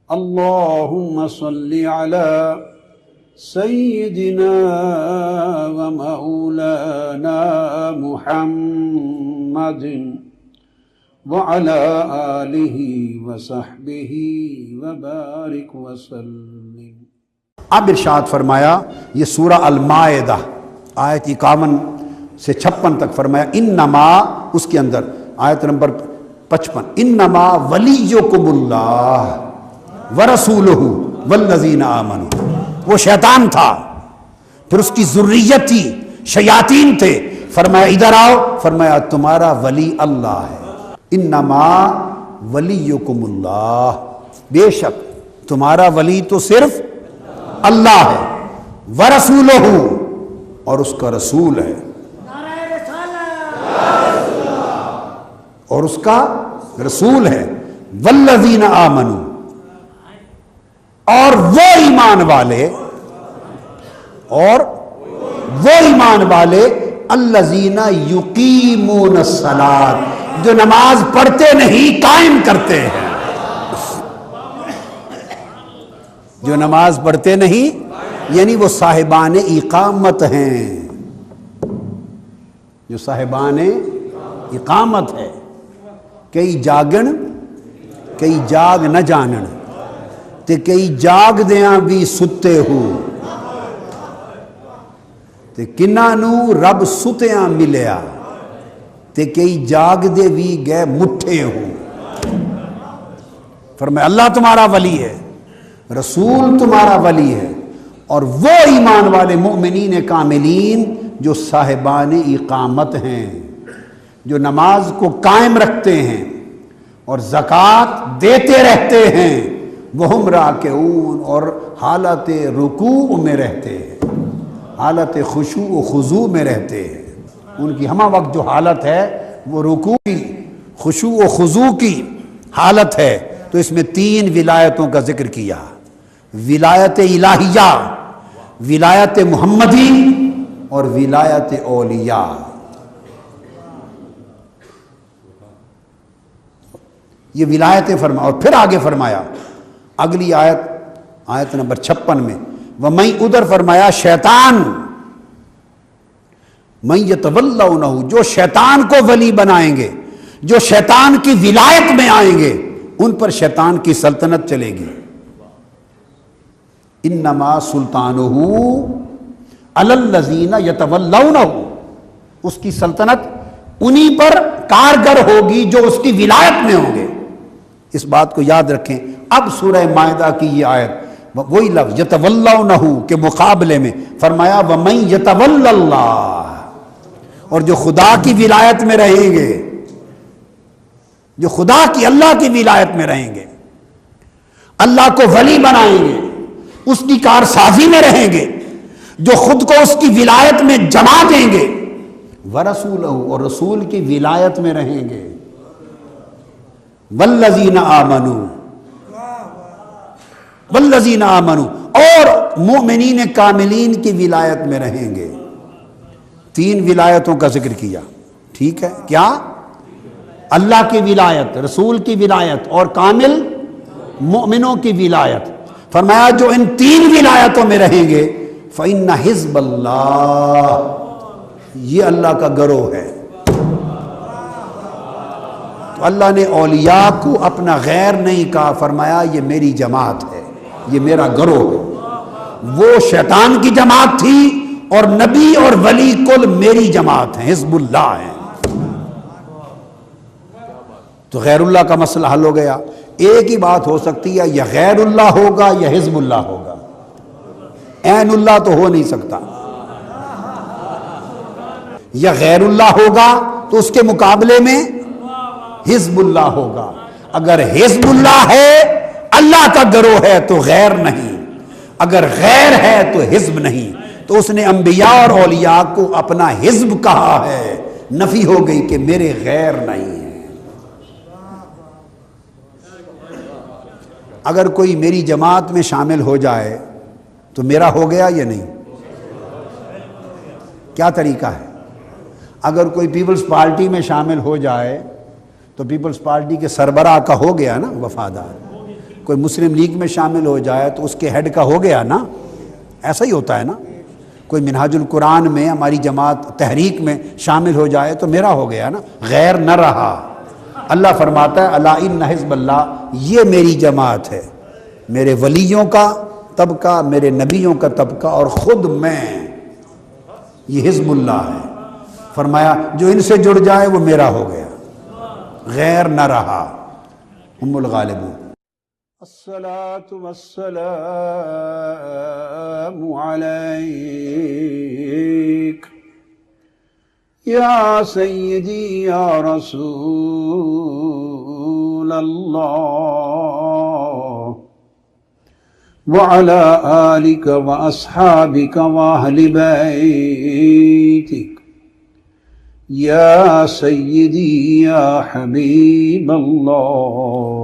اللهم صل على سيدنا ومولانا محمد وعلى آلہ وصحبہ وبارک وسلم۔ اب ارشاد فرمایا، یہ سورہ المائدہ آیت 51 سے 56 تک فرمایا انما، اس کے اندر آیت نمبر 55 انما ولیکم اللہ ورسولہ والذین آمنوا۔ وہ شیطان تھا، پھر اس کی ذریت تھی، شیاطین تھے، فرمایا ادھر آؤ، فرمایا تمہارا ولی اللہ ہے۔ انما ولیکم اللہ، بے شک تمہارا ولی تو صرف اللہ ہے، ورسولہ، اور اس کا رسول ہے، اور اس کا رسول ہے، والذین آمنوا، اور وہ ایمان والے، اور وہ ایمان والے الذین یقیمون الصلاۃ، جو نماز پڑھتے نہیں قائم کرتے ہیں، جو نماز پڑھتے نہیں یعنی وہ صاحبان اقامت ہیں، جو صاحبان اقامت ہے، کئی جاگن کئی جاگ نہ جانن تے کئی جاگ دیاں بھی ستے ہو، تے کناں نو رب ستیاں ملیا تے کئی جاگ دے بھی گئے مٹھے ہو۔ فرمایا اللہ تمہارا ولی ہے، رسول تمہارا ولی ہے، اور وہ ایمان والے مومنین کاملین جو صاحبان اقامت ہیں، جو نماز کو قائم رکھتے ہیں اور زکوٰۃ دیتے رہتے ہیں، وہم راکعون، اور حالت رکوع میں رہتے ہیں، حالت خشوع و خضوع میں رہتے ہیں۔ ان کی ہمہ وقت جو حالت ہے وہ رکوع کی، خشوع و خضوع کی حالت ہے۔ تو اس میں 3 ولایتوں کا ذکر کیا، ولایت الہیہ، ولایت محمدی، اور ولایت اولیاء۔ یہ ولایت فرمایا، اور پھر آگے فرمایا اگلی آیت نمبر 56 میں وَمَن، ادھر فرمایا شیطان، مَن يَتَوَلَّوْنَهُ، جو شیطان کو ولی بنائیں گے، جو شیطان کی ولایت میں آئیں گے، ان پر شیطان کی سلطنت چلے گی۔ انما سلطانہ علی الذین یتولونہ، اس کی سلطنت انہی پر کارگر ہوگی جو اس کی ولایت میں ہوں گے۔ اس بات کو یاد رکھیں۔ اب سورہ مائدہ کی یہ آیت وہی لفظ یتولونہ کے مقابلے میں فرمایا وَمَن یتول اللہ، اور جو خدا کی ولایت میں رہیں گے، جو خدا کی، اللہ کی ولایت میں رہیں گے، اللہ کو ولی بنائیں گے، اس کی کارسازی میں رہیں گے، جو خود کو اس کی ولایت میں جما دیں گے، ورسولہ، اور رسول کی ولایت میں رہیں گے، والذین آمنوا، والذین آمنوا، اور مومنین کاملین کی ولایت میں رہیں گے۔ 3 ولایتوں کا ذکر کیا، ٹھیک ہے؟ کیا؟ اللہ کی ولایت، رسول کی ولایت، اور کامل مومنوں کی ولایت۔ فرمایا جو ان 3 ولایتوں میں رہیں گے فَإِنَّ حِزْبَ اللَّهِ، یہ اللہ کا گروہ ہے۔ تو اللہ نے اولیاء کو اپنا غیر نہیں کہا، فرمایا یہ میری جماعت ہے، یہ میرا گروہ ہے۔ وہ شیطان کی جماعت تھی، اور نبی اور ولی کل میری جماعت ہے، حزب اللہ ہے۔ تو غیر اللہ کا مسئلہ حل ہو گیا۔ ایک ہی بات ہو سکتی ہے، یا غیر اللہ ہوگا یا حزب اللہ ہوگا، عین اللہ تو ہو نہیں سکتا۔ یا غیر اللہ ہوگا تو اس کے مقابلے میں حزب اللہ ہوگا۔ اگر حزب اللہ ہے، اللہ کا گروہ ہے، تو غیر نہیں، اگر غیر ہے تو حزب نہیں۔ تو اس نے انبیاء اور اولیاء کو اپنا حزب کہا ہے، نفی ہو گئی کہ میرے غیر نہیں ہے۔ اگر کوئی میری جماعت میں شامل ہو جائے تو میرا ہو گیا یا نہیں؟ کیا طریقہ ہے؟ اگر کوئی پیپلز پارٹی میں شامل ہو جائے تو پیپلز پارٹی کے سربراہ کا ہو گیا نا وفادار۔ کوئی مسلم لیگ میں شامل ہو جائے تو اس کے ہیڈ کا ہو گیا نا، ایسا ہی ہوتا ہے نا. کوئی منہاج القرآن میں ہماری جماعت تحریک میں شامل ہو جائے تو میرا ہو گیا نا، غیر نہ رہا. اللہ فرماتا ہے الا ان حزب اللہ، یہ میری جماعت ہے، میرے ولیوں کا طبقہ، میرے نبیوں کا طبقہ اور خود میں، یہ حزب اللہ ہے. فرمایا جو ان سے جڑ جائے وہ میرا ہو گیا، غیر نہ رہا. ہم الغالبون. الصلاة والسلام عليك يا سيدي يا رسول الله وعلى آلك وأصحابك وأهل بيتك يا سيدي يا حبيب الله